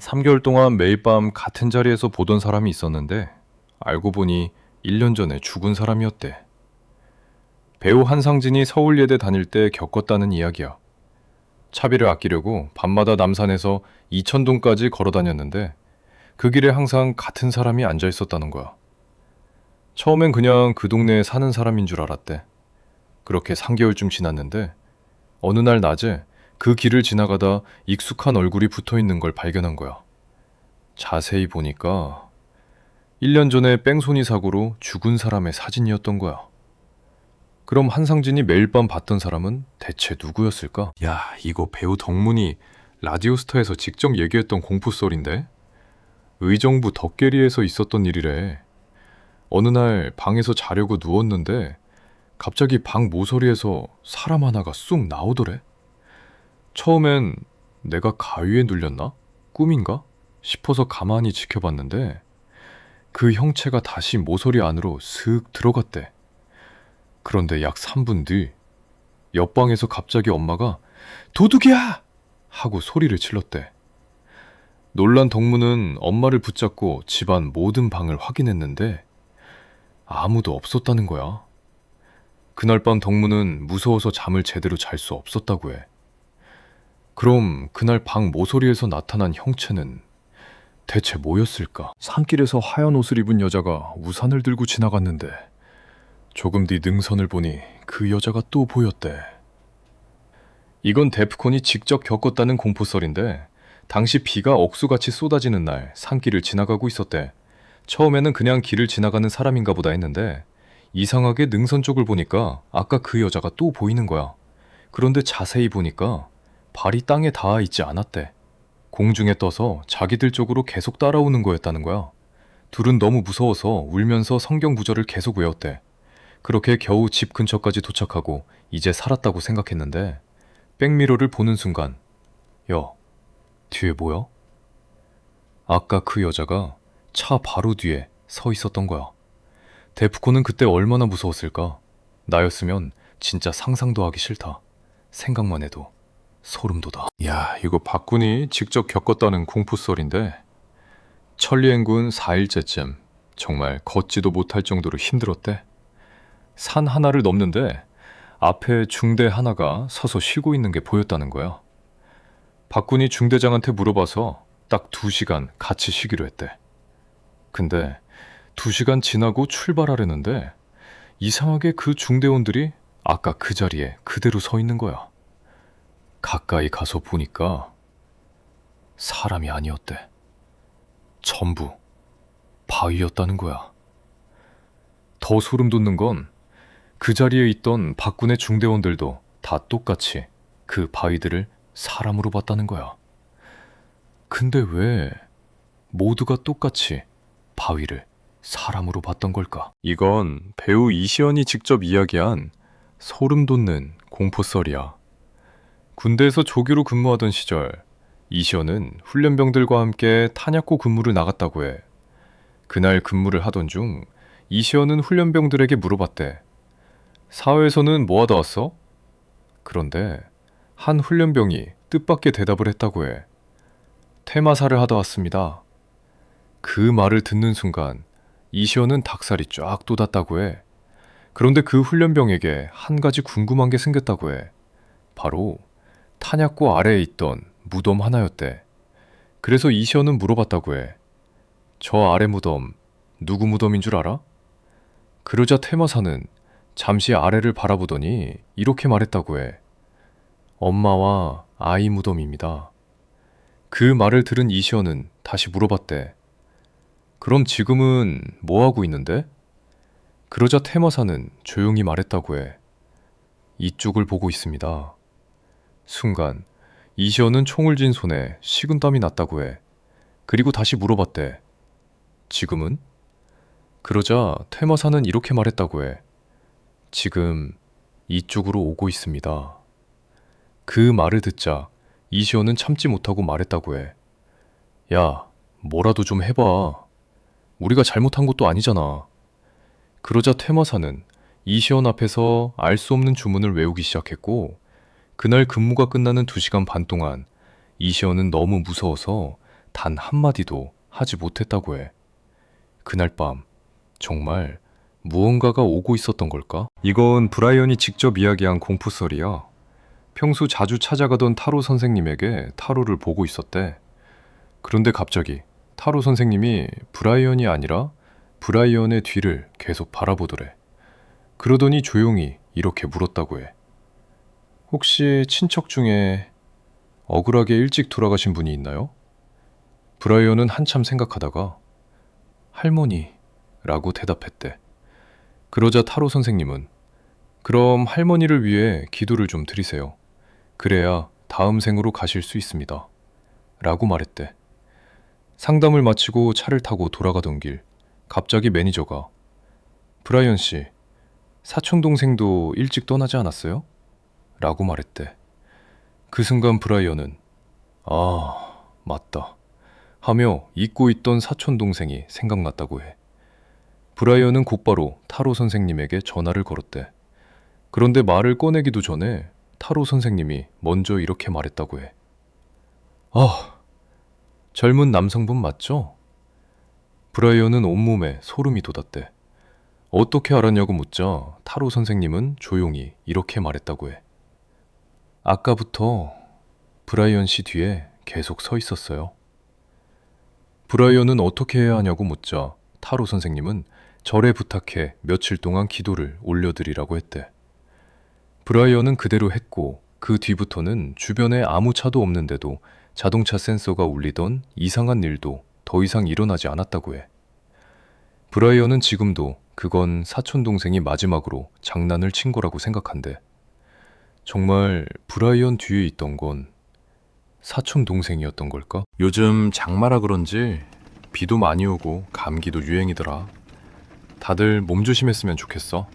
3개월 동안 매일 밤 같은 자리에서 보던 사람이 있었는데 알고 보니 1년 전에 죽은 사람이었대. 배우 한상진이 서울예대 다닐 때 겪었다는 이야기야. 차비를 아끼려고 밤마다 남산에서 이천동까지 걸어 다녔는데 그 길에 항상 같은 사람이 앉아 있었다는 거야. 처음엔 그냥 그 동네에 사는 사람인 줄 알았대. 그렇게 3개월쯤 지났는데 어느 날 낮에 그 길을 지나가다 익숙한 얼굴이 붙어 있는 걸 발견한 거야. 자세히 보니까 1년 전에 뺑소니 사고로 죽은 사람의 사진이었던 거야. 그럼 한상진이 매일 밤 봤던 사람은 대체 누구였을까? 야, 이거 배우 덕문이 라디오스타에서 직접 얘기했던 공포썰인데? 의정부 덕계리에서 있었던 일이래. 어느 날 방에서 자려고 누웠는데 갑자기 방 모서리에서 사람 하나가 쑥 나오더래. 처음엔 내가 가위에 눌렸나? 꿈인가? 싶어서 가만히 지켜봤는데 그 형체가 다시 모서리 안으로 슥 들어갔대. 그런데 약 3분 뒤 옆방에서 갑자기 엄마가 도둑이야! 하고 소리를 질렀대. 놀란 덕무는 엄마를 붙잡고 집안 모든 방을 확인했는데 아무도 없었다는 거야. 그날 밤 덕무는 무서워서 잠을 제대로 잘 수 없었다고 해. 그럼 그날 방 모서리에서 나타난 형체는 대체 뭐였을까? 산길에서 하얀 옷을 입은 여자가 우산을 들고 지나갔는데 조금 뒤 능선을 보니 그 여자가 또 보였대. 이건 데프콘이 직접 겪었다는 공포썰인데 당시 비가 억수같이 쏟아지는 날 산길을 지나가고 있었대. 처음에는 그냥 길을 지나가는 사람인가 보다 했는데 이상하게 능선 쪽을 보니까 아까 그 여자가 또 보이는 거야. 그런데 자세히 보니까 발이 땅에 닿아 있지 않았대. 공중에 떠서 자기들 쪽으로 계속 따라오는 거였다는 거야. 둘은 너무 무서워서 울면서 성경 구절을 계속 외웠대. 그렇게 겨우 집 근처까지 도착하고 이제 살았다고 생각했는데 백미러를 보는 순간 야, 뒤에 뭐야? 아까 그 여자가 차 바로 뒤에 서 있었던 거야. 데프콘은 그때 얼마나 무서웠을까? 나였으면 진짜 상상도 하기 싫다. 생각만 해도 소름 돋아. 야, 이거 박군이 직접 겪었다는 공포썰인데 천리행군 4일째쯤 정말 걷지도 못할 정도로 힘들었대. 산 하나를 넘는데 앞에 중대 하나가 서서 쉬고 있는 게 보였다는 거야. 박군이 중대장한테 물어봐서 딱 2시간 같이 쉬기로 했대. 근데 2시간 지나고 출발하려는데 이상하게 그 중대원들이 아까 그 자리에 그대로 서 있는 거야. 가까이 가서 보니까 사람이 아니었대. 전부 바위였다는 거야. 더 소름 돋는 건 그 자리에 있던 박군의 중대원들도 다 똑같이 그 바위들을 사람으로 봤다는 거야. 근데 왜 모두가 똑같이 바위를 사람으로 봤던 걸까? 이건 배우 이시연이 직접 이야기한 소름 돋는 공포썰이야. 군대에서 조교로 근무하던 시절 이시연은 훈련병들과 함께 탄약고 근무를 나갔다고 해. 그날 근무를 하던 중 이시연은 훈련병들에게 물어봤대. 사회에서는 뭐 하다 왔어? 그런데 한 훈련병이 뜻밖의 대답을 했다고 해. 테마사를 하다 왔습니다. 그 말을 듣는 순간 이시연은 닭살이 쫙 돋았다고 해. 그런데 그 훈련병에게 한 가지 궁금한 게 생겼다고 해. 바로 탄약고 아래에 있던 무덤 하나였대. 그래서 이시연은 물어봤다고 해. 저 아래 무덤 누구 무덤인 줄 알아? 그러자 테마사는 잠시 아래를 바라보더니 이렇게 말했다고 해. 엄마와 아이 무덤입니다. 그 말을 들은 이시연은 다시 물어봤대. 그럼 지금은 뭐 하고 있는데? 그러자 테마사는 조용히 말했다고 해. 이쪽을 보고 있습니다. 순간 이시연은 총을 쥔 손에 식은땀이 났다고 해. 그리고 다시 물어봤대. 지금은? 그러자 테마사는 이렇게 말했다고 해. 지금 이쪽으로 오고 있습니다. 그 말을 듣자 이시연은 참지 못하고 말했다고 해. 야, 뭐라도 좀 해봐. 우리가 잘못한 것도 아니잖아. 그러자 퇴마사는 이시연 앞에서 알 수 없는 주문을 외우기 시작했고 그날 근무가 끝나는 2시간 반 동안 이시연은 너무 무서워서 단 한마디도 하지 못했다고 해. 그날 밤 정말 무언가가 오고 있었던 걸까? 이건 브라이언이 직접 이야기한 공포썰이야. 평소 자주 찾아가던 타로 선생님에게 타로를 보고 있었대. 그런데 갑자기 타로 선생님이 브라이언이 아니라 브라이언의 뒤를 계속 바라보더래. 그러더니 조용히 이렇게 물었다고 해. 혹시 친척 중에 억울하게 일찍 돌아가신 분이 있나요? 브라이언은 한참 생각하다가 할머니라고 대답했대. 그러자 타로 선생님은 그럼 할머니를 위해 기도를 좀 드리세요. 그래야 다음 생으로 가실 수 있습니다. 라고 말했대. 상담을 마치고 차를 타고 돌아가던 길, 갑자기 매니저가 브라이언 씨, 사촌 동생도 일찍 떠나지 않았어요? 라고 말했대. 그 순간 브라이언은 아, 맞다 하며 잊고 있던 사촌 동생이 생각났다고 해. 브라이언은 곧바로 타로 선생님에게 전화를 걸었대. 그런데 말을 꺼내기도 전에 타로 선생님이 먼저 이렇게 말했다고 해. 아, 젊은 남성분 맞죠? 브라이언은 온몸에 소름이 돋았대. 어떻게 알았냐고 묻자 타로 선생님은 조용히 이렇게 말했다고 해. 아까부터 브라이언 씨 뒤에 계속 서 있었어요. 브라이언은 어떻게 해야 하냐고 묻자 타로 선생님은 절에 부탁해 며칠 동안 기도를 올려드리라고 했대. 브라이언은 그대로 했고 그 뒤부터는 주변에 아무 차도 없는데도 자동차 센서가 울리던 이상한 일도 더 이상 일어나지 않았다고 해. 브라이언은 지금도 그건 사촌 동생이 마지막으로 장난을 친 거라고 생각한대. 정말 브라이언 뒤에 있던 건 사촌 동생이었던 걸까? 요즘 장마라 그런지 비도 많이 오고 감기도 유행이더라. 다들 몸 조심했으면 좋겠어.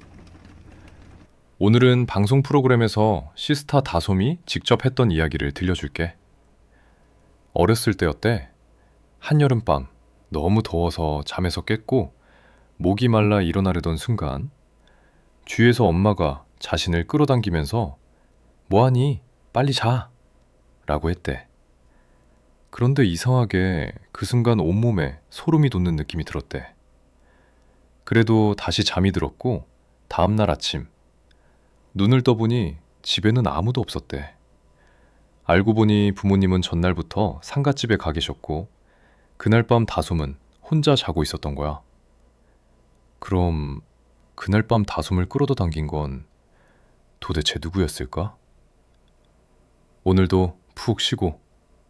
오늘은 방송 프로그램에서 시스타 다솜이 직접 했던 이야기를 들려줄게. 어렸을 때였대. 한여름밤 너무 더워서 잠에서 깼고 목이 말라 일어나려던 순간 뒤에서 엄마가 자신을 끌어당기면서 뭐하니? 빨리 자! 라고 했대. 그런데 이상하게 그 순간 온몸에 소름이 돋는 느낌이 들었대. 그래도 다시 잠이 들었고 다음날 아침 눈을 떠보니 집에는 아무도 없었대. 알고 보니 부모님은 전날부터 상갓집에 가 계셨고 그날 밤 다솜은 혼자 자고 있었던 거야. 그럼 그날 밤 다솜을 끌어다 당긴 건 도대체 누구였을까? 오늘도 푹 쉬고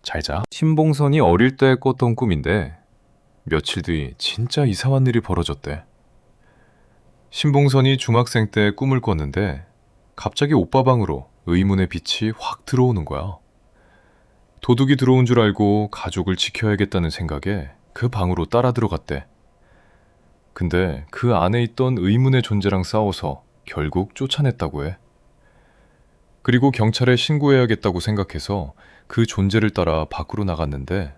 잘 자. 신봉선이 어릴 때 꿨던 꿈인데 며칠 뒤 진짜 이상한 일이 벌어졌대. 신봉선이 중학생 때 꿈을 꿨는데 갑자기 오빠 방으로 의문의 빛이 확 들어오는 거야. 도둑이 들어온 줄 알고 가족을 지켜야겠다는 생각에 그 방으로 따라 들어갔대. 근데 그 안에 있던 의문의 존재랑 싸워서 결국 쫓아냈다고 해. 그리고 경찰에 신고해야겠다고 생각해서 그 존재를 따라 밖으로 나갔는데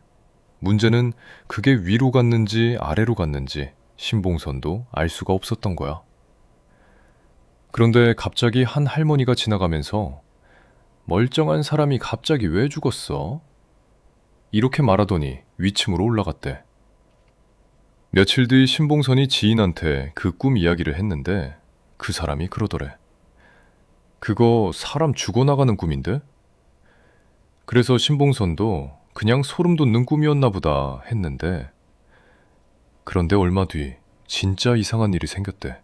문제는 그게 위로 갔는지 아래로 갔는지 신봉선도 알 수가 없었던 거야. 그런데 갑자기 한 할머니가 지나가면서 멀쩡한 사람이 갑자기 왜 죽었어? 이렇게 말하더니 위층으로 올라갔대. 며칠 뒤 신봉선이 지인한테 그 꿈 이야기를 했는데 그 사람이 그러더래. 그거 사람 죽어나가는 꿈인데? 그래서 신봉선도 그냥 소름 돋는 꿈이었나 보다 했는데 그런데 얼마 뒤 진짜 이상한 일이 생겼대.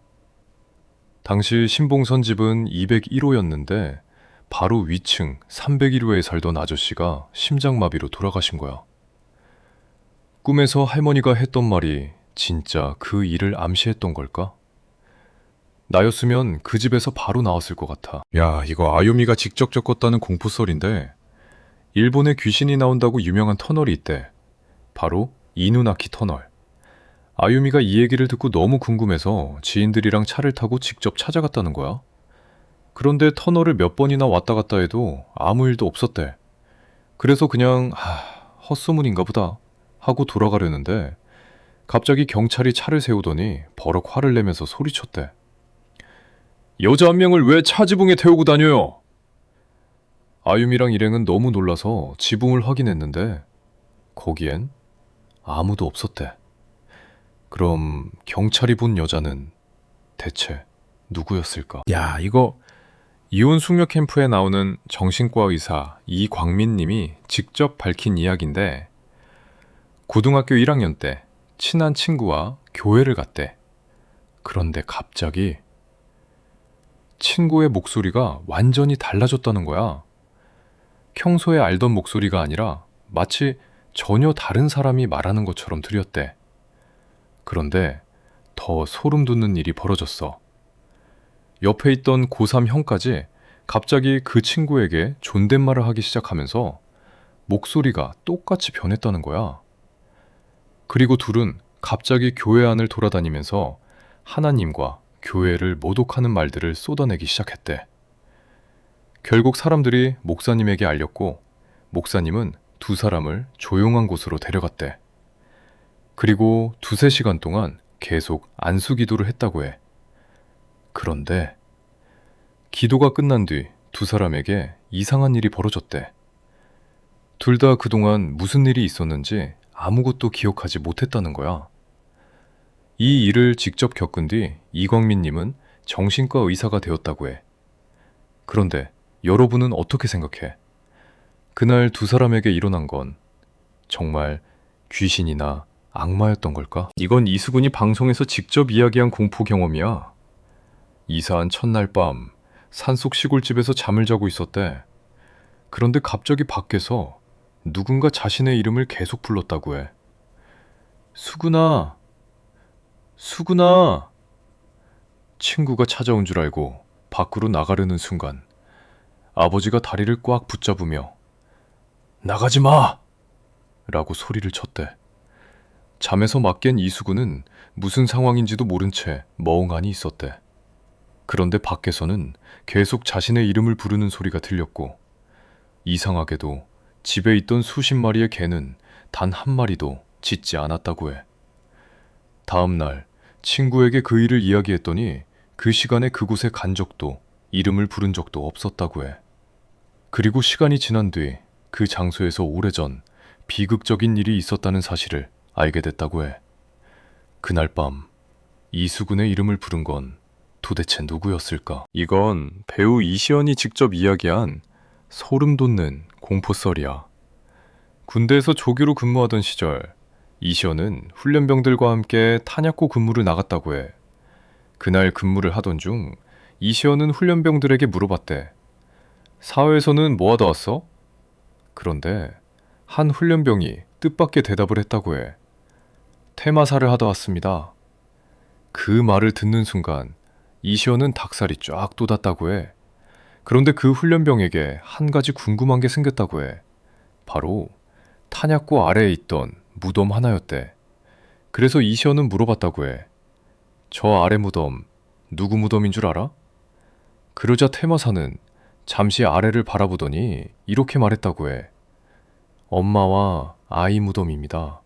당시 신봉선 집은 201호였는데 바로 위층 301호에 살던 아저씨가 심장마비로 돌아가신 거야. 꿈에서 할머니가 했던 말이 진짜 그 일을 암시했던 걸까? 나였으면 그 집에서 바로 나왔을 것 같아. 야, 이거 아요미가 직접 적었다는 공포썰인데 일본에 귀신이 나온다고 유명한 터널이 있대. 바로 이누나키 터널. 아유미가 이 얘기를 듣고 너무 궁금해서 지인들이랑 차를 타고 직접 찾아갔다는 거야. 그런데 터널을 몇 번이나 왔다 갔다 해도 아무 일도 없었대. 그래서 그냥 헛소문인가 보다 하고 돌아가려는데 갑자기 경찰이 차를 세우더니 버럭 화를 내면서 소리쳤대. 여자 한 명을 왜 차 지붕에 태우고 다녀요? 아유미랑 일행은 너무 놀라서 지붕을 확인했는데 거기엔 아무도 없었대. 그럼 경찰이 본 여자는 대체 누구였을까? 야, 이거 이혼 숙녀 캠프에 나오는 정신과 의사 이광민 님이 직접 밝힌 이야기인데, 고등학교 1학년 때 친한 친구와 교회를 갔대. 그런데 갑자기 친구의 목소리가 완전히 달라졌다는 거야. 평소에 알던 목소리가 아니라 마치 전혀 다른 사람이 말하는 것처럼 들렸대. 그런데 더 소름 돋는 일이 벌어졌어. 옆에 있던 고3 형까지 갑자기 그 친구에게 존댓말을 하기 시작하면서 목소리가 똑같이 변했다는 거야. 그리고 둘은 갑자기 교회 안을 돌아다니면서 하나님과 교회를 모독하는 말들을 쏟아내기 시작했대. 결국 사람들이 목사님에게 알렸고, 목사님은 두 사람을 조용한 곳으로 데려갔대. 그리고 2~3시간 동안 계속 안수 기도를 했다고 해. 그런데 기도가 끝난 뒤 두 사람에게 이상한 일이 벌어졌대. 둘 다 그동안 무슨 일이 있었는지 아무것도 기억하지 못했다는 거야. 이 일을 직접 겪은 뒤 이광민 님은 정신과 의사가 되었다고 해. 그런데 여러분은 어떻게 생각해? 그날 두 사람에게 일어난 건 정말 귀신이나 악마였던 걸까? 이건 이수근이 방송에서 직접 이야기한 공포 경험이야. 이사한 첫날 밤 산속 시골집에서 잠을 자고 있었대. 그런데 갑자기 밖에서 누군가 자신의 이름을 계속 불렀다고 해. 수근아, 수근아. 친구가 찾아온 줄 알고 밖으로 나가려는 순간 아버지가 다리를 꽉 붙잡으며 나가지 마! 라고 소리를 쳤대. 잠에서 막 깬 이수근은 무슨 상황인지도 모른 채 멍하니 있었대. 그런데 밖에서는 계속 자신의 이름을 부르는 소리가 들렸고, 이상하게도 집에 있던 수십 마리의 개는 단 한 마리도 짖지 않았다고 해. 다음 날 친구에게 그 일을 이야기했더니 그 시간에 그곳에 간 적도 이름을 부른 적도 없었다고 해. 그리고 시간이 지난 뒤 그 장소에서 오래전 비극적인 일이 있었다는 사실을 알게 됐다고 해. 그날 밤 이수근의 이름을 부른 건 도대체 누구였을까? 이건 배우 이시연이 직접 이야기한 소름 돋는 공포썰이야. 군대에서 조교로 근무하던 시절 이시연은 훈련병들과 함께 탄약고 근무를 나갔다고 해. 그날 근무를 하던 중 이시연은 훈련병들에게 물어봤대. 사회에서는 뭐 하다 왔어? 그런데 한 훈련병이 뜻밖의 대답을 했다고 해. 테마사를 하다 왔습니다. 그 말을 듣는 순간 이시연은 닭살이 쫙 돋았다고 해. 그런데 그 훈련병에게 한 가지 궁금한 게 생겼다고 해. 바로 탄약고 아래에 있던 무덤 하나였대. 그래서 이시연은 물어봤다고 해. 저 아래 무덤 누구 무덤인 줄 알아? 그러자 테마사는 잠시 아래를 바라보더니 이렇게 말했다고 해. 엄마와 아이 무덤입니다.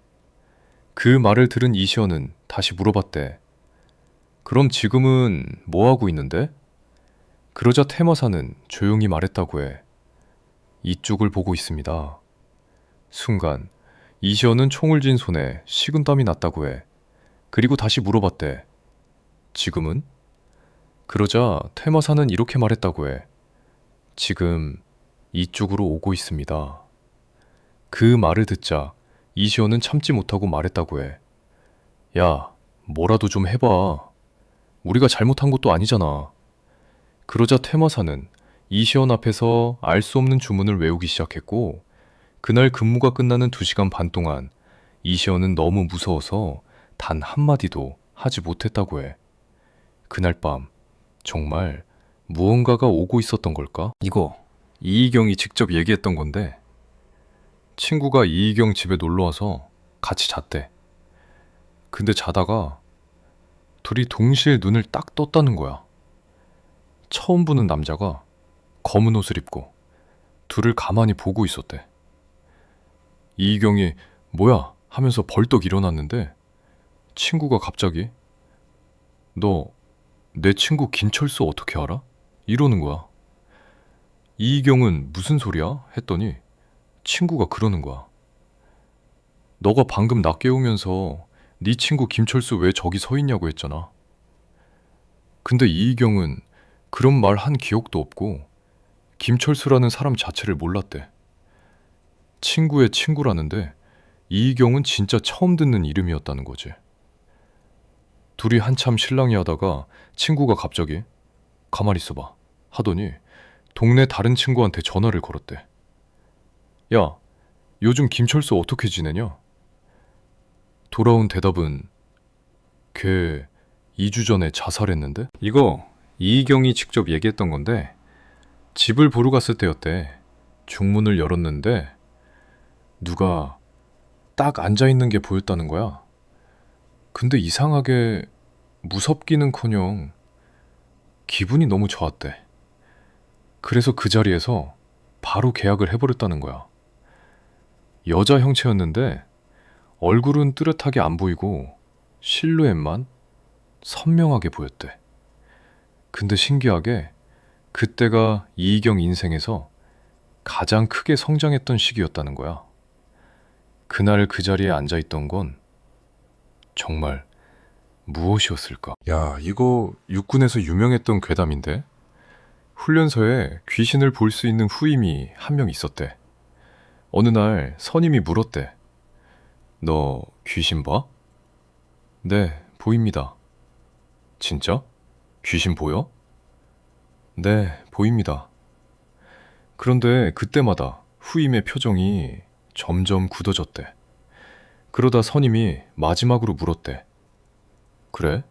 그 말을 들은 이시연은 다시 물어봤대. 그럼 지금은 뭐 하고 있는데? 그러자 테마사는 조용히 말했다고 해. 이쪽을 보고 있습니다. 순간 이시연은 총을 쥔 손에 식은땀이 났다고 해. 그리고 다시 물어봤대. 지금은? 그러자 테마사는 이렇게 말했다고 해. 지금 이쪽으로 오고 있습니다. 그 말을 듣자 이시연은 참지 못하고 말했다고 해. 야, 뭐라도 좀 해봐. 우리가 잘못한 것도 아니잖아. 그러자 테마사는 이시연 앞에서 알 수 없는 주문을 외우기 시작했고, 그날 근무가 끝나는 2시간 반 동안 이시연은 너무 무서워서 단 한마디도 하지 못했다고 해. 그날 밤 정말 무언가가 오고 있었던 걸까? 이거 이희경이 직접 얘기했던 건데, 친구가 이희경 집에 놀러와서 같이 잤대. 근데 자다가 둘이 동시에 눈을 딱 떴다는 거야. 처음 보는 남자가 검은 옷을 입고 둘을 가만히 보고 있었대. 이희경이 뭐야 하면서 벌떡 일어났는데 친구가 갑자기 너 내 친구 김철수 어떻게 알아? 이러는 거야. 이희경은 무슨 소리야? 했더니 친구가 그러는 거야. 너가 방금 나 깨우면서 네 친구 김철수 왜 저기 서 있냐고 했잖아. 근데 이희경은 그런 말 한 기억도 없고 김철수라는 사람 자체를 몰랐대. 친구의 친구라는데 이희경은 진짜 처음 듣는 이름이었다는 거지. 둘이 한참 실랑이 하다가 친구가 갑자기 가만히 있어봐 하더니 동네 다른 친구한테 전화를 걸었대. 야, 요즘 김철수 어떻게 지내냐? 돌아온 대답은 걔 2주 전에 자살했는데? 이거 이희경이 직접 얘기했던 건데 집을 보러 갔을 때였대. 중문을 열었는데 누가 딱 앉아있는 게 보였다는 거야. 근데 이상하게 무섭기는커녕 기분이 너무 좋았대. 그래서 그 자리에서 바로 계약을 해버렸다는 거야. 여자 형체였는데 얼굴은 뚜렷하게 안 보이고 실루엣만 선명하게 보였대. 근데 신기하게 그때가 이희경 인생에서 가장 크게 성장했던 시기였다는 거야. 그날 그 자리에 앉아있던 건 정말 무엇이었을까? 야, 이거 육군에서 유명했던 괴담인데? 훈련소에 귀신을 볼 수 있는 후임이 한 명 있었대. 어느 날 선임이 물었대. 너 귀신 봐? 네, 보입니다. 진짜? 귀신 보여? 네, 보입니다. 그런데 그때마다 후임의 표정이 점점 굳어졌대. 그러다 선임이 마지막으로 물었대. 그래?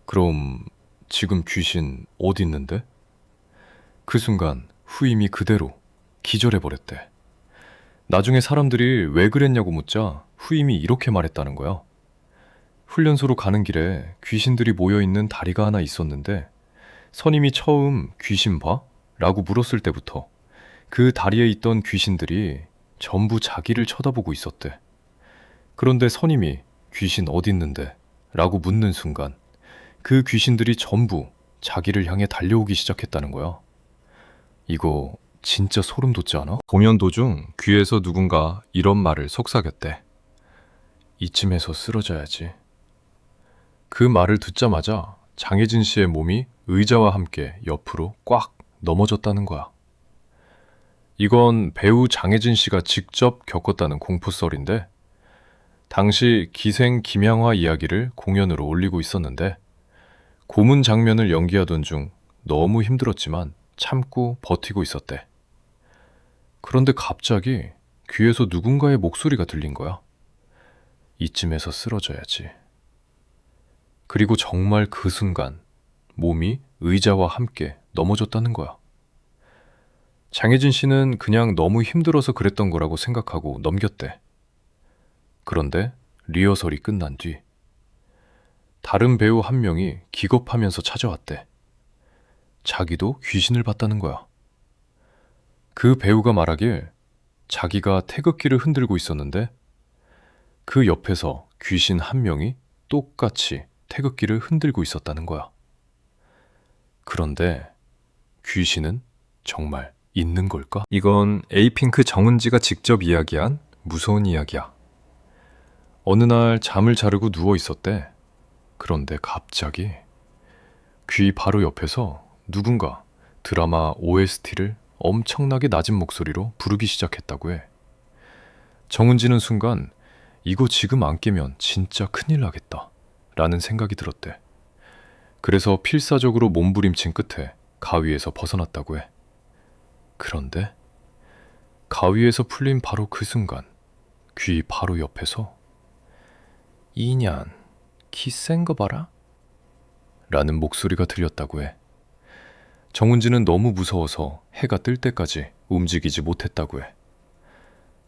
그럼 지금 귀신 어디 있는데? 그 순간 후임이 그대로 기절해버렸대. 나중에 사람들이 왜 그랬냐고 묻자 후임이 이렇게 말했다는 거야. 훈련소로 가는 길에 귀신들이 모여있는 다리가 하나 있었는데 선임이 처음 귀신 봐? 라고 물었을 때부터 그 다리에 있던 귀신들이 전부 자기를 쳐다보고 있었대. 그런데 선임이 귀신 어디 있는데? 라고 묻는 순간 그 귀신들이 전부 자기를 향해 달려오기 시작했다는 거야. 이거 진짜 소름 돋지 않아? 공연 도중 귀에서 누군가 이런 말을 속삭였대. 이쯤에서 쓰러져야지. 그 말을 듣자마자 장혜진 씨의 몸이 의자와 함께 옆으로 꽉 넘어졌다는 거야. 이건 배우 장혜진 씨가 직접 겪었다는 공포썰인데 당시 기생 김양화 이야기를 공연으로 올리고 있었는데 고문 장면을 연기하던 중 너무 힘들었지만 참고 버티고 있었대. 그런데 갑자기 귀에서 누군가의 목소리가 들린 거야. 이쯤에서 쓰러져야지. 그리고 정말 그 순간 몸이 의자와 함께 넘어졌다는 거야. 장혜진 씨는 그냥 너무 힘들어서 그랬던 거라고 생각하고 넘겼대. 그런데 리허설이 끝난 뒤 다른 배우 한 명이 기겁하면서 찾아왔대. 자기도 귀신을 봤다는 거야. 그 배우가 말하길 자기가 태극기를 흔들고 있었는데 그 옆에서 귀신 한 명이 똑같이 태극기를 흔들고 있었다는 거야. 그런데 귀신은 정말 있는 걸까? 이건 에이핑크 정은지가 직접 이야기한 무서운 이야기야. 어느 날 잠을 자르고 누워 있었대. 그런데 갑자기 귀 바로 옆에서 누군가 드라마 OST를 엄청나게 낮은 목소리로 부르기 시작했다고 해. 정은지는 순간 이거 지금 안 깨면 진짜 큰일 나겠다 라는 생각이 들었대. 그래서 필사적으로 몸부림친 끝에 가위에서 벗어났다고 해. 그런데 가위에서 풀린 바로 그 순간 귀 바로 옆에서 이년 키 센 거 봐라 라는 목소리가 들렸다고 해. 정은지는 너무 무서워서 해가 뜰 때까지 움직이지 못했다고 해.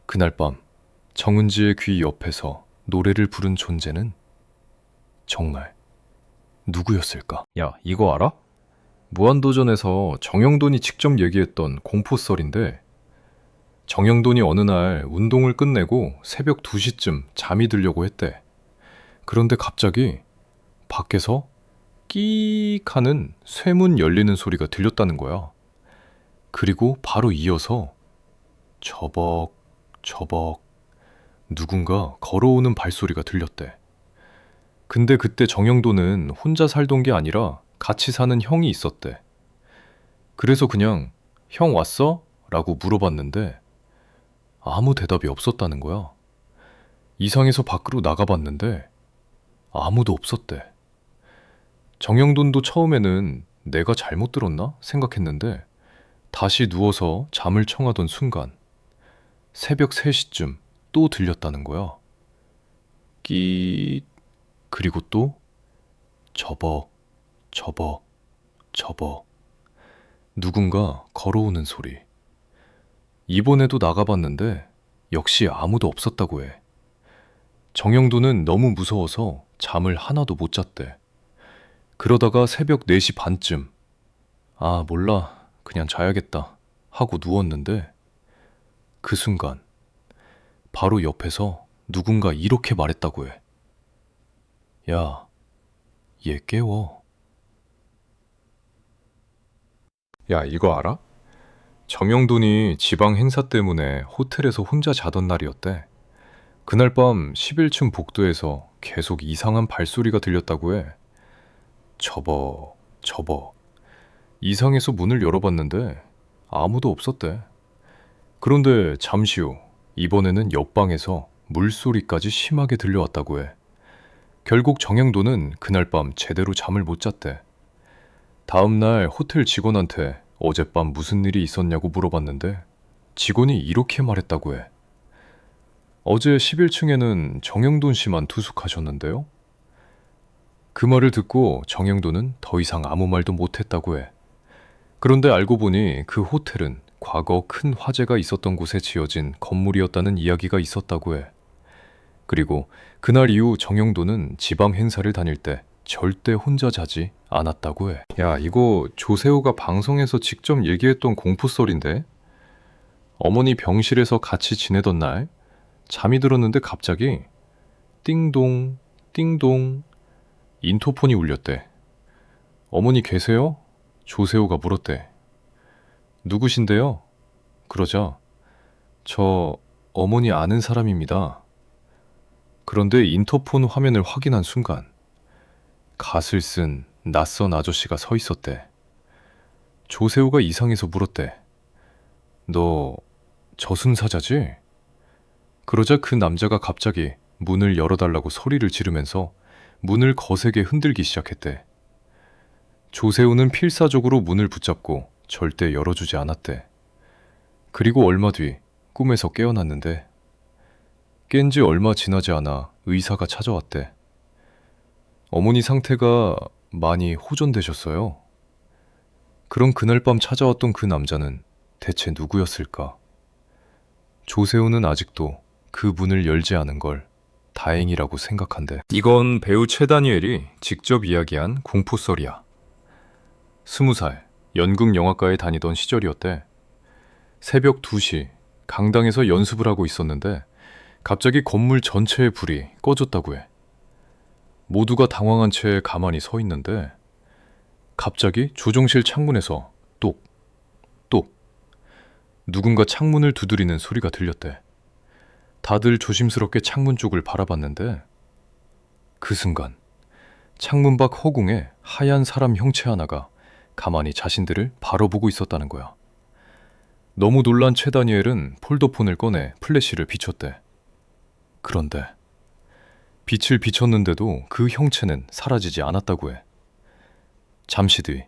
그날 밤 정은지의 귀 옆에서 노래를 부른 존재는 정말 누구였을까? 야, 이거 알아? 무한도전에서 정영돈이 직접 얘기했던 공포썰인데 정영돈이 어느 날 운동을 끝내고 새벽 2시쯤 잠이 들려고 했대. 그런데 갑자기 밖에서 끼익 하는 쇠문 열리는 소리가 들렸다는 거야. 그리고 바로 이어서 저벅 누군가 걸어오는 발소리가 들렸대. 근데 그때 정영도는 혼자 살던 게 아니라 같이 사는 형이 있었대. 그래서 그냥 형 왔어? 라고 물어봤는데 아무 대답이 없었다는 거야. 이상해서 밖으로 나가봤는데 아무도 없었대. 정영돈도 처음에는 내가 잘못 들었나 생각했는데 다시 누워서 잠을 청하던 순간 새벽 3시쯤 또 들렸다는 거야. 끼 그리고 또 접어 누군가 걸어오는 소리. 이번에도 나가봤는데 역시 아무도 없었다고 해. 정영도는 너무 무서워서 잠을 하나도 못 잤대. 그러다가 새벽 4시 반쯤 아 몰라 그냥 자야겠다 하고 누웠는데 그 순간 바로 옆에서 누군가 이렇게 말했다고 해. 야, 얘 깨워. 야, 이거 알아? 정영돈이 지방 행사 때문에 호텔에서 혼자 자던 날이었대. 그날 밤 11층 복도에서 계속 이상한 발소리가 들렸다고 해. 접어. 이상해서 문을 열어봤는데 아무도 없었대. 그런데 잠시 후 이번에는 옆방에서 물소리까지 심하게 들려왔다고 해. 결국 정영돈은 그날 밤 제대로 잠을 못 잤대. 다음날 호텔 직원한테 어젯밤 무슨 일이 있었냐고 물어봤는데 직원이 이렇게 말했다고 해. 어제 11층에는 정영돈 씨만 투숙하셨는데요. 그 말을 듣고 정영돈은 더 이상 아무 말도 못했다고 해. 그런데 알고 보니 그 호텔은 과거 큰 화재가 있었던 곳에 지어진 건물이었다는 이야기가 있었다고 해. 그리고 그날 이후 정영돈은 지방 행사를 다닐 때 절대 혼자 자지 않았다고 해. 야, 이거 조세호가 방송에서 직접 얘기했던 공포썰인데? 어머니 병실에서 같이 지내던 날 잠이 들었는데 갑자기 띵동 인터폰이 울렸대. 어머니 계세요? 조세호가 물었대. 누구신데요? 그러자 저 어머니 아는 사람입니다. 그런데 인터폰 화면을 확인한 순간 갓을 쓴 낯선 아저씨가 서 있었대. 조세호가 이상해서 물었대. 너 저승사자지? 그러자 그 남자가 갑자기 문을 열어달라고 소리를 지르면서 문을 거세게 흔들기 시작했대. 조세호는 필사적으로 문을 붙잡고 절대 열어주지 않았대. 그리고 얼마 뒤 꿈에서 깨어났는데 깬 지 얼마 지나지 않아 의사가 찾아왔대. 어머니 상태가 많이 호전되셨어요. 그럼 그날 밤 찾아왔던 그 남자는 대체 누구였을까? 조세호는 아직도 그 문을 열지 않은 걸 다행이라고 생각한대. 이건 배우 최다니엘이 직접 이야기한 공포썰이야. 20살 연극영화과에 다니던 시절이었대. 새벽 2시 강당에서 연습을 하고 있었는데 갑자기 건물 전체의 불이 꺼졌다고 해. 모두가 당황한 채 가만히 서 있는데 갑자기 조종실 창문에서 똑똑 누군가 창문을 두드리는 소리가 들렸대. 다들 조심스럽게 창문 쪽을 바라봤는데 그 순간 창문 밖 허공에 하얀 사람 형체 하나가 가만히 자신들을 바라보고 있었다는 거야. 너무 놀란 최다니엘은 폴더폰을 꺼내 플래시를 비췄대. 그런데 빛을 비췄는데도 그 형체는 사라지지 않았다고 해. 잠시 뒤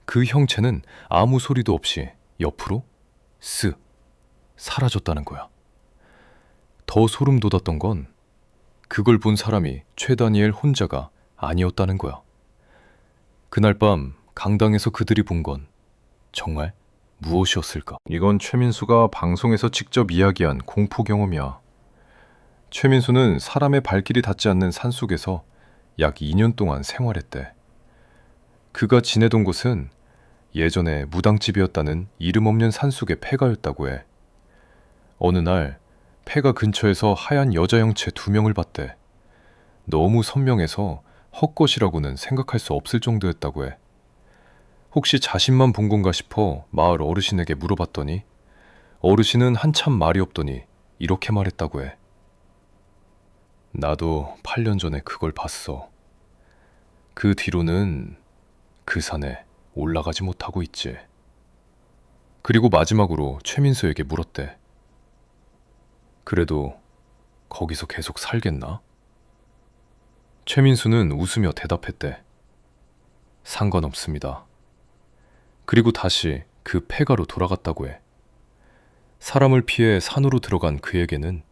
그 형체는 아무 소리도 없이 옆으로 쓱 사라졌다는 거야. 더 소름 돋았던 건 그걸 본 사람이 최다니엘 혼자가 아니었다는 거야. 그날 밤 강당에서 그들이 본 건 정말 무엇이었을까? 이건 최민수가 방송에서 직접 이야기한 공포 경험이야. 최민수는 사람의 발길이 닿지 않는 산속에서 약 2년 동안 생활했대. 그가 지내던 곳은 예전에 무당집이었다는 이름 없는 산속의 폐가였다고 해. 어느 날 폐가 근처에서 하얀 여자 형체 2명을 봤대. 너무 선명해서 헛것이라고는 생각할 수 없을 정도였다고 해. 혹시 자신만 본 건가 싶어 마을 어르신에게 물어봤더니 어르신은 한참 말이 없더니 이렇게 말했다고 해. 나도 8년 전에 그걸 봤어. 그 뒤로는 그 산에 올라가지 못하고 있지. 그리고 마지막으로 최민수에게 물었대. 그래도 거기서 계속 살겠나? 최민수는 웃으며 대답했대. 상관없습니다. 그리고 다시 그 폐가로 돌아갔다고 해. 사람을 피해 산으로 들어간 그에게는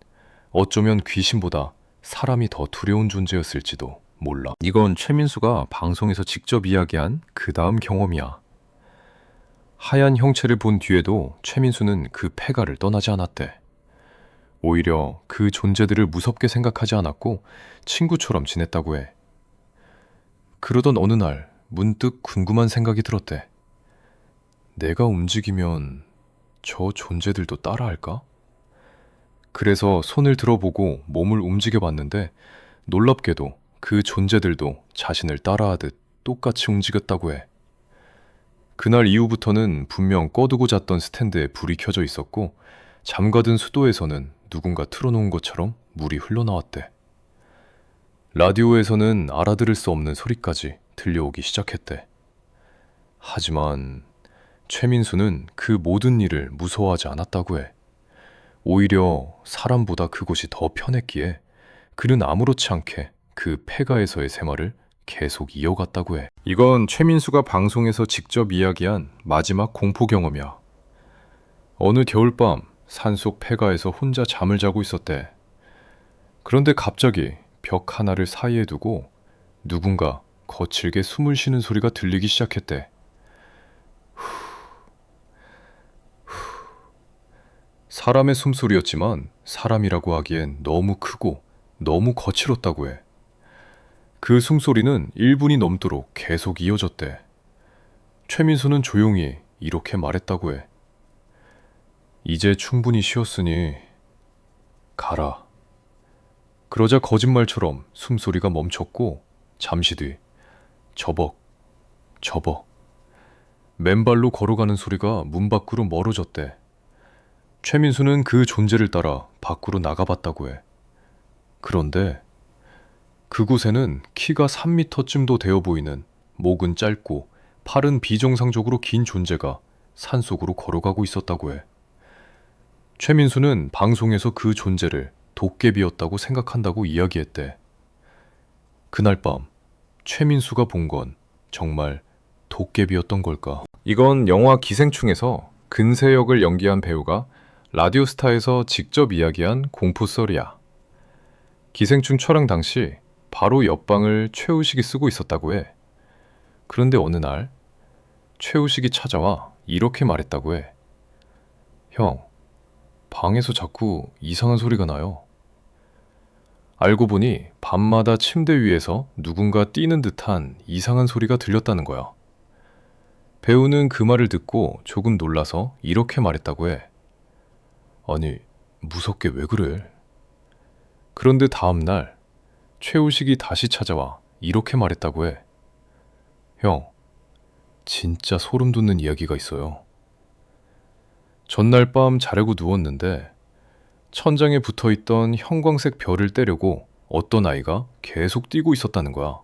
어쩌면 귀신보다 사람이 더 두려운 존재였을지도 몰라. 이건 최민수가 방송에서 직접 이야기한 그 다음 경험이야. 하얀 형체를 본 뒤에도 최민수는 그 폐가를 떠나지 않았대. 오히려 그 존재들을 무섭게 생각하지 않았고 친구처럼 지냈다고 해. 그러던 어느 날 문득 궁금한 생각이 들었대. 내가 움직이면 저 존재들도 따라할까? 그래서 손을 들어보고 몸을 움직여 봤는데 놀랍게도 그 존재들도 자신을 따라하듯 똑같이 움직였다고 해. 그날 이후부터는 분명 꺼두고 잤던 스탠드에 불이 켜져 있었고 잠가든 수도에서는 누군가 틀어놓은 것처럼 물이 흘러나왔대. 라디오에서는 알아들을 수 없는 소리까지 들려오기 시작했대. 하지만 최민수는 그 모든 일을 무서워하지 않았다고 해. 오히려 사람보다 그곳이 더 편했기에 그는 아무렇지 않게 그 폐가에서의 생활을 계속 이어갔다고 해. 이건 최민수가 방송에서 직접 이야기한 마지막 공포 경험이야. 어느 겨울밤 산속 폐가에서 혼자 잠을 자고 있었대. 그런데 갑자기 벽 하나를 사이에 두고 누군가 거칠게 숨을 쉬는 소리가 들리기 시작했대. 사람의 숨소리였지만 사람이라고 하기엔 너무 크고 너무 거칠었다고 해. 그 숨소리는 1분이 넘도록 계속 이어졌대. 최민수는 조용히 이렇게 말했다고 해. 이제 충분히 쉬었으니 가라. 그러자 거짓말처럼 숨소리가 멈췄고 잠시 뒤 저벅 맨발로 걸어가는 소리가 문 밖으로 멀어졌대. 최민수는 그 존재를 따라 밖으로 나가봤다고 해. 그런데 그곳에는 키가 3미터쯤도 되어 보이는 목은 짧고 팔은 비정상적으로 긴 존재가 산속으로 걸어가고 있었다고 해. 최민수는 방송에서 그 존재를 도깨비였다고 생각한다고 이야기했대. 그날 밤 최민수가 본 건 정말 도깨비였던 걸까? 이건 영화 기생충에서 근세 역을 연기한 배우가 라디오스타에서 직접 이야기한 공포썰이야. 기생충 촬영 당시 바로 옆방을 최우식이 쓰고 있었다고 해. 그런데 어느 날 최우식이 찾아와 이렇게 말했다고 해. 형, 방에서 자꾸 이상한 소리가 나요. 알고 보니 밤마다 침대 위에서 누군가 뛰는 듯한 이상한 소리가 들렸다는 거야. 배우는 그 말을 듣고 조금 놀라서 이렇게 말했다고 해. 아니, 무섭게 왜 그래? 그런데 다음날 최우식이 다시 찾아와 이렇게 말했다고 해. 형, 진짜 소름 돋는 이야기가 있어요. 전날 밤 자려고 누웠는데 천장에 붙어있던 형광색 별을 떼려고 어떤 아이가 계속 뛰고 있었다는 거야.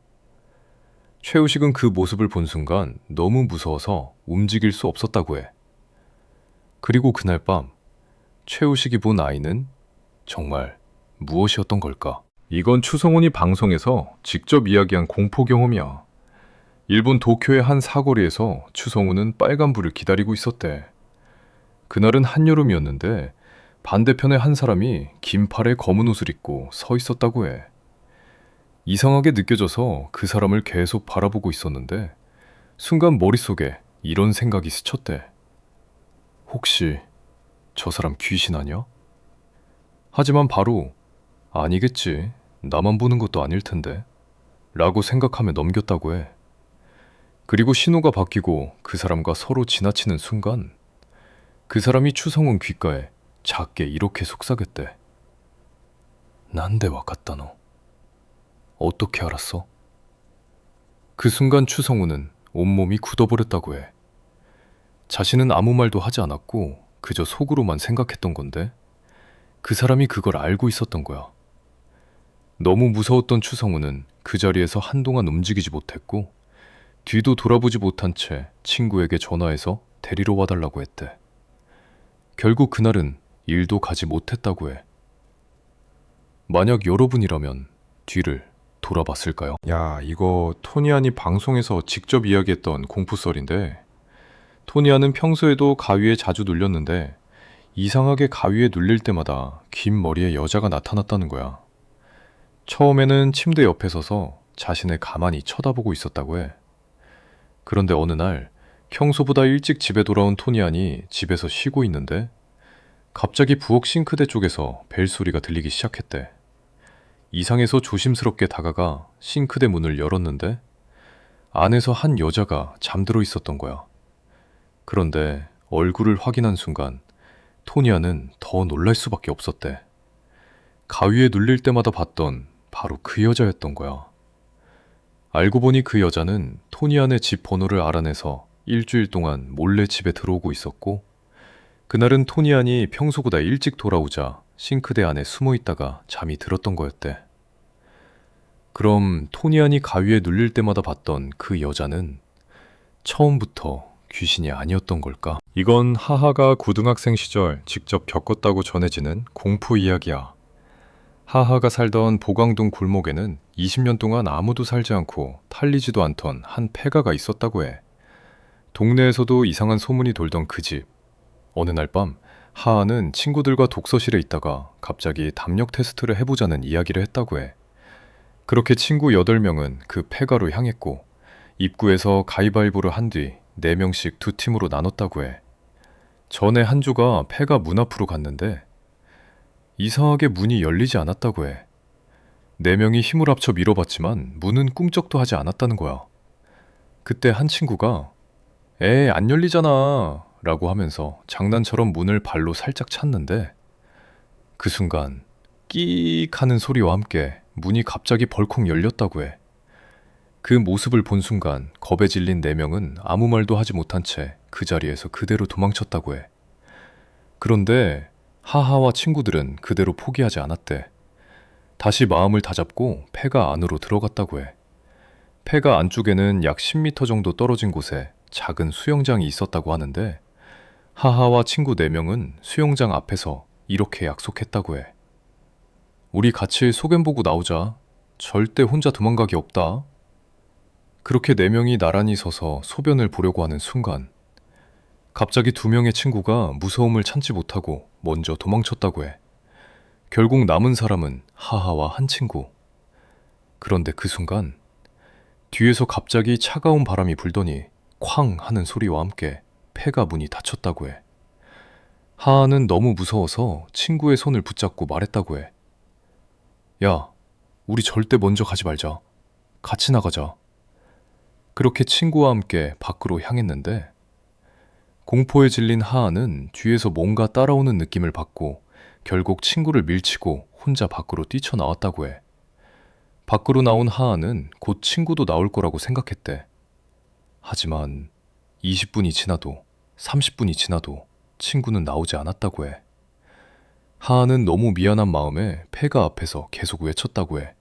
최우식은 그 모습을 본 순간 너무 무서워서 움직일 수 없었다고 해. 그리고 그날 밤 최우식이 본 아이는 정말 무엇이었던 걸까? 이건 추성훈이 방송에서 직접 이야기한 공포 경험이야. 일본 도쿄의 한 사거리에서 추성훈은 빨간불을 기다리고 있었대. 그날은 한여름이었는데 반대편에 한 사람이 긴 팔에 검은 옷을 입고 서 있었다고 해. 이상하게 느껴져서 그 사람을 계속 바라보고 있었는데 순간 머릿속에 이런 생각이 스쳤대. 혹시 저 사람 귀신 아니야? 하지만 바로 아니겠지. 나만 보는 것도 아닐 텐데. 라고 생각하며 넘겼다고 해. 그리고 신호가 바뀌고 그 사람과 서로 지나치는 순간 그 사람이 추성훈 귓가에 작게 이렇게 속삭였대. 난데 와갔다 너. 어떻게 알았어? 그 순간 추성훈은 온몸이 굳어버렸다고 해. 자신은 아무 말도 하지 않았고 그저 속으로만 생각했던 건데 그 사람이 그걸 알고 있었던 거야. 너무 무서웠던 추성우는 그 자리에서 한동안 움직이지 못했고 뒤도 돌아보지 못한 채 친구에게 전화해서 데리러 와달라고 했대. 결국 그날은 일도 가지 못했다고 해. 만약 여러분이라면 뒤를 돌아봤을까요? 야, 이거 토니안이 방송에서 직접 이야기했던 공포썰인데, 토니안은 평소에도 가위에 자주 눌렸는데 이상하게 가위에 눌릴 때마다 긴 머리에 여자가 나타났다는 거야. 처음에는 침대 옆에 서서 자신을 가만히 쳐다보고 있었다고 해. 그런데 어느 날 평소보다 일찍 집에 돌아온 토니안이 집에서 쉬고 있는데 갑자기 부엌 싱크대 쪽에서 벨소리가 들리기 시작했대. 이상해서 조심스럽게 다가가 싱크대 문을 열었는데 안에서 한 여자가 잠들어 있었던 거야. 그런데 얼굴을 확인한 순간 토니아는 더 놀랄 수밖에 없었대. 가위에 눌릴 때마다 봤던 바로 그 여자였던 거야. 알고 보니 그 여자는 토니안의 집 번호를 알아내서 일주일 동안 몰래 집에 들어오고 있었고, 그날은 토니안이 평소보다 일찍 돌아오자 싱크대 안에 숨어 있다가 잠이 들었던 거였대. 그럼 토니안이 가위에 눌릴 때마다 봤던 그 여자는 처음부터 귀신이 아니었던 걸까? 이건 하하가 고등학생 시절 직접 겪었다고 전해지는 공포 이야기야. 하하가 살던 보광동 골목에는 20년 동안 아무도 살지 않고 탈리지도 않던 한 폐가가 있었다고 해. 동네에서도 이상한 소문이 돌던 그 집. 어느 날 밤 하하는 친구들과 독서실에 있다가 갑자기 담력 테스트를 해보자는 이야기를 했다고 해. 그렇게 친구 8명은 그 폐가로 향했고 입구에서 가위바위보를 한 뒤 4명씩 두 팀으로 나눴다고 해. 전에 한 조가 폐가 문 앞으로 갔는데 이상하게 문이 열리지 않았다고 해. 4명이 힘을 합쳐 밀어봤지만 문은 꿈쩍도 하지 않았다는 거야. 그때 한 친구가 안 열리잖아 라고 하면서 장난처럼 문을 발로 살짝 찼는데 그 순간 끼익 하는 소리와 함께 문이 갑자기 벌컥 열렸다고 해. 그 모습을 본 순간 겁에 질린 4명은 아무 말도 하지 못한 채 그 자리에서 그대로 도망쳤다고 해. 그런데 하하와 친구들은 그대로 포기하지 않았대. 다시 마음을 다잡고 폐가 안으로 들어갔다고 해. 폐가 안쪽에는 약 10m 정도 떨어진 곳에 작은 수영장이 있었다고 하는데 하하와 친구 4명은 수영장 앞에서 이렇게 약속했다고 해. 우리 같이 소견 보고 나오자. 절대 혼자 도망가기 없다. 그렇게 4명이 나란히 서서 소변을 보려고 하는 순간 갑자기 2명의 친구가 무서움을 참지 못하고 먼저 도망쳤다고 해. 결국 남은 사람은 하하와 한 친구. 그런데 그 순간 뒤에서 갑자기 차가운 바람이 불더니 쾅 하는 소리와 함께 폐가 문이 닫혔다고 해. 하하는 너무 무서워서 친구의 손을 붙잡고 말했다고 해. 야, 우리 절대 먼저 가지 말자. 같이 나가자. 그렇게 친구와 함께 밖으로 향했는데 공포에 질린 하하는 뒤에서 뭔가 따라오는 느낌을 받고 결국 친구를 밀치고 혼자 밖으로 뛰쳐나왔다고 해. 밖으로 나온 하하는 곧 친구도 나올 거라고 생각했대. 하지만 20분이 지나도 30분이 지나도 친구는 나오지 않았다고 해. 하하는 너무 미안한 마음에 폐가 앞에서 계속 외쳤다고 해.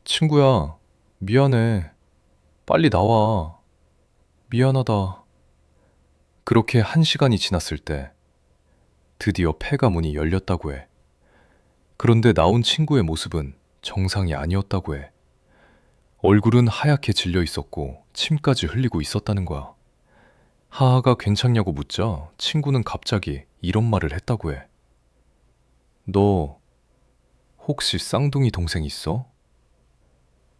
친구야, 미안해. 빨리 나와. 미안하다. 그렇게 1시간이 지났을 때 드디어 폐가 문이 열렸다고 해. 그런데 나온 친구의 모습은 정상이 아니었다고 해. 얼굴은 하얗게 질려 있었고 침까지 흘리고 있었다는 거야. 하하가 괜찮냐고 묻자 친구는 갑자기 이런 말을 했다고 해. 너 혹시 쌍둥이 동생 있어?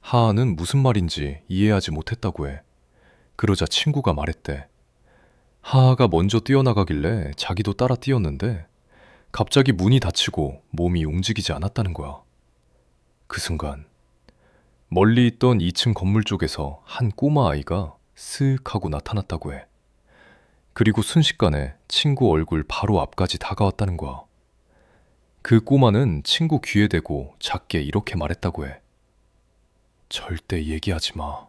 하하는 무슨 말인지 이해하지 못했다고 해. 그러자 친구가 말했대. 하하가 먼저 뛰어나가길래 자기도 따라 뛰었는데 갑자기 문이 닫히고 몸이 움직이지 않았다는 거야. 그 순간 멀리 있던 2층 건물 쪽에서 한 꼬마 아이가 쓱 하고 나타났다고 해. 그리고 순식간에 친구 얼굴 바로 앞까지 다가왔다는 거야. 그 꼬마는 친구 귀에 대고 작게 이렇게 말했다고 해. 절대 얘기하지 마.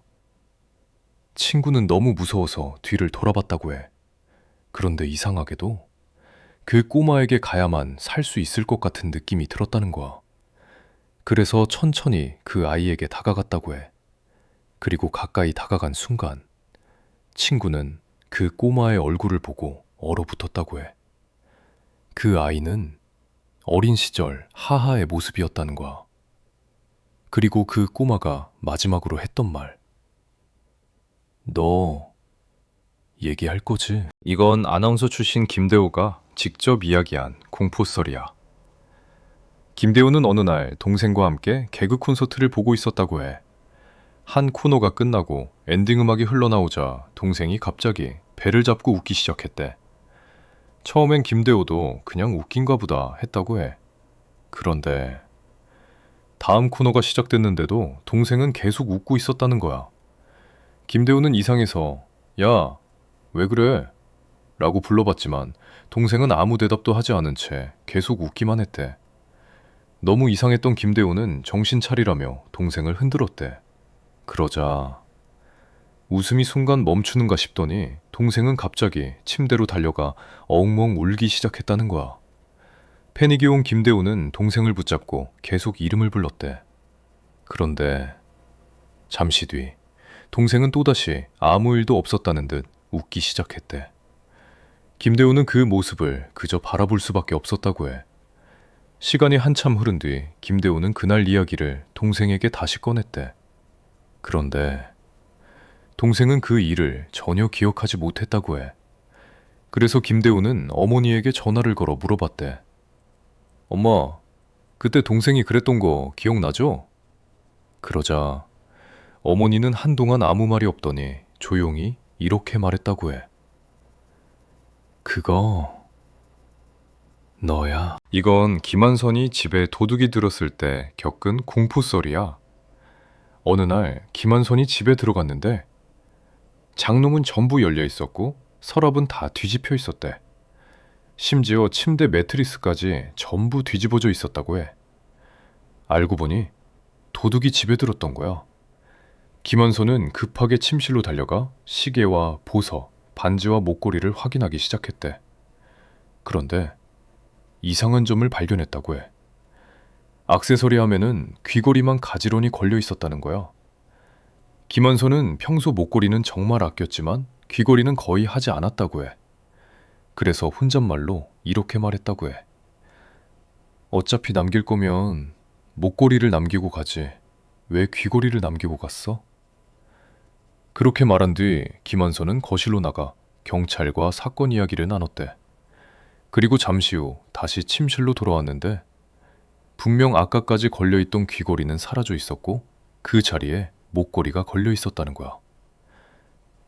친구는 너무 무서워서 뒤를 돌아봤다고 해. 그런데 이상하게도 그 꼬마에게 가야만 살 수 있을 것 같은 느낌이 들었다는 거야. 그래서 천천히 그 아이에게 다가갔다고 해. 그리고 가까이 다가간 순간 친구는 그 꼬마의 얼굴을 보고 얼어붙었다고 해. 그 아이는 어린 시절 하하의 모습이었다는 거야. 그리고 그 꼬마가 마지막으로 했던 말. 너 얘기할 거지? 이건 아나운서 출신 김대호가 직접 이야기한 공포썰이야. 김대호는 어느 날 동생과 함께 개그 콘서트를 보고 있었다고 해. 한 코너가 끝나고 엔딩 음악이 흘러나오자 동생이 갑자기 배를 잡고 웃기 시작했대. 처음엔 김대호도 그냥 웃긴가 보다 했다고 해. 그런데 다음 코너가 시작됐는데도 동생은 계속 웃고 있었다는 거야. 김대호는 이상해서 야, 왜 그래? 라고 불러봤지만 동생은 아무 대답도 하지 않은 채 계속 웃기만 했대. 너무 이상했던 김대호는 정신 차리라며 동생을 흔들었대. 그러자 웃음이 순간 멈추는가 싶더니 동생은 갑자기 침대로 달려가 엉엉 울기 시작했다는 거야. 패닉이 온 김대호는 동생을 붙잡고 계속 이름을 불렀대. 그런데 잠시 뒤 동생은 또다시 아무 일도 없었다는 듯 웃기 시작했대. 김대호는 그 모습을 그저 바라볼 수밖에 없었다고 해. 시간이 한참 흐른 뒤 김대호는 그날 이야기를 동생에게 다시 꺼냈대. 그런데 동생은 그 일을 전혀 기억하지 못했다고 해. 그래서 김대호는 어머니에게 전화를 걸어 물어봤대. 엄마, 그때 동생이 그랬던 거 기억나죠? 그러자 어머니는 한동안 아무 말이 없더니 조용히 이렇게 말했다고 해. 그거 너야. 이건 김한선이 집에 도둑이 들었을 때 겪은 공포썰이야. 어느 날 김한선이 집에 들어갔는데 장롱은 전부 열려 있었고 서랍은 다 뒤집혀 있었대. 심지어 침대 매트리스까지 전부 뒤집어져 있었다고 해. 알고 보니 도둑이 집에 들었던 거야. 김한선은 급하게 침실로 달려가 시계와 보석, 반지와 목걸이를 확인하기 시작했대. 그런데 이상한 점을 발견했다고 해. 액세서리 함에는 귀걸이만 가지런히 걸려 있었다는 거야. 김한선은 평소 목걸이는 정말 아꼈지만 귀걸이는 거의 하지 않았다고 해. 그래서 혼잣말로 이렇게 말했다고 해. 어차피 남길 거면 목걸이를 남기고 가지. 왜 귀걸이를 남기고 갔어? 그렇게 말한 뒤 김한선은 거실로 나가 경찰과 사건 이야기를 나눴대. 그리고 잠시 후 다시 침실로 돌아왔는데 분명 아까까지 걸려있던 귀걸이는 사라져 있었고 그 자리에 목걸이가 걸려 있었다는 거야.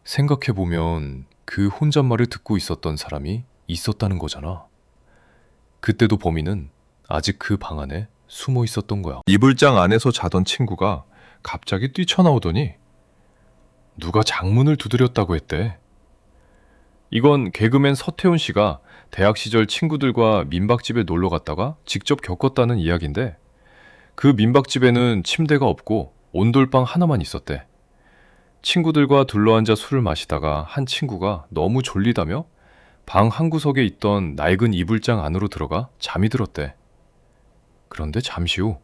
생각해보면 그 혼잣말을 듣고 있었던 사람이 있었다는 거잖아. 그때도 범인은 아직 그 방 안에 숨어 있었던 거야. 이불장 안에서 자던 친구가 갑자기 뛰쳐나오더니 누가 장문을 두드렸다고 했대. 이건 개그맨 서태훈 씨가 대학 시절 친구들과 민박집에 놀러 갔다가 직접 겪었다는 이야기인데 그 민박집에는 침대가 없고 온돌방 하나만 있었대. 친구들과 둘러앉아 술을 마시다가 한 친구가 너무 졸리다며 방 한구석에 있던 낡은 이불장 안으로 들어가 잠이 들었대. 그런데 잠시 후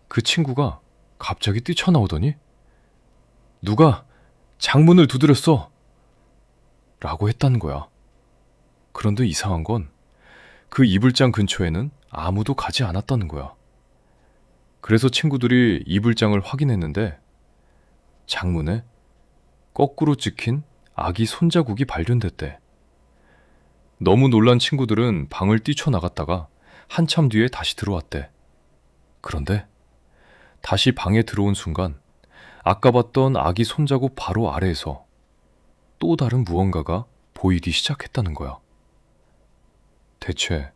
그 친구가 갑자기 뛰쳐나오더니 누가 장문을 두드렸어! 라고 했다는 거야. 그런데 이상한 건 그 이불장 근처에는 아무도 가지 않았다는 거야. 그래서 친구들이 이불장을 확인했는데 장문에 거꾸로 찍힌 아기 손자국이 발견됐대. 너무 놀란 친구들은 방을 뛰쳐나갔다가 한참 뒤에 다시 들어왔대. 그런데 다시 방에 들어온 순간 아까 봤던 아기 손자국 바로 아래에서 또 다른 무언가가 보이기 시작했다는 거야. 대체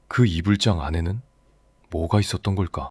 그 이불장 안에는 뭐가 있었던 걸까?